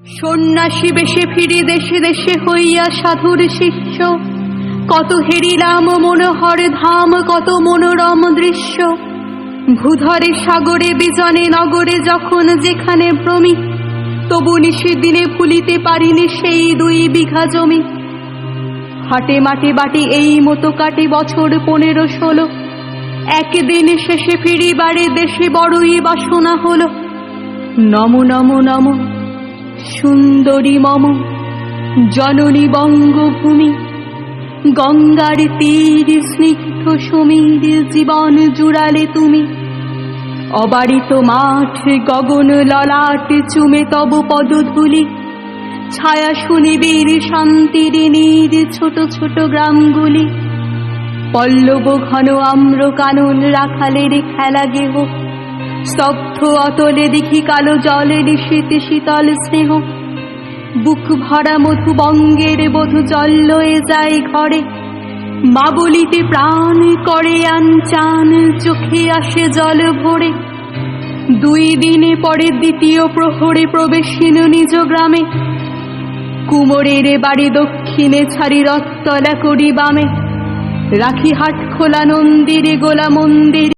সন্ন্যাসী বেশে ফিরি দেশে দেশে হইয়া সাধুর শিষ্য, কত হেরিলাম মনোহর ধাম, কত মনোরম দৃশ্য। ভূধরে সাগরে বিজনে নগরে যখন যেখানে ভ্রমি, তবু নিশিদিনে ভুলিতে পারিনি সেই 2 বিঘা জমি। হাটে মাঠে বাটে এই মতো কাটে বছর 15-16, একদিন শেষে ফিরিবারে দেশে বড়ই বাসনা হলো। নম নম নম সুন্দরী মম জননী বঙ্গভূমি, গঙ্গার তীর স্নিগ্ধ সমীর জীবন জুড়ালে তুমি। অবারিত মাঠ গগন ললাট চুমে তব পদধূলি, ছায়া শুনিবীর শান্তির নীর ছোট ছোট গ্রামগুলি। পল্লব ঘন আম্র কানন রাখালের খেলা গেহ, স্তব্ধ অতলে দেখি কালো জলের শীত শীতল স্নেহ। বুক ভরা মধু বঙ্গের বধূ জল লয়ে যায় ঘরে, মা বলিতে প্রাণ করে আনচান, চোখে আসে জল ভরে। 2 দিনে পরে দ্বিতীয় প্রহরে প্রবেশিন নিজ গ্রামে, কুমোরের বাড়ি দক্ষিণে ছাড়ি রথতলা করি বামে। রাখি হাট খোলা নন্দিরে গোলা মন্দির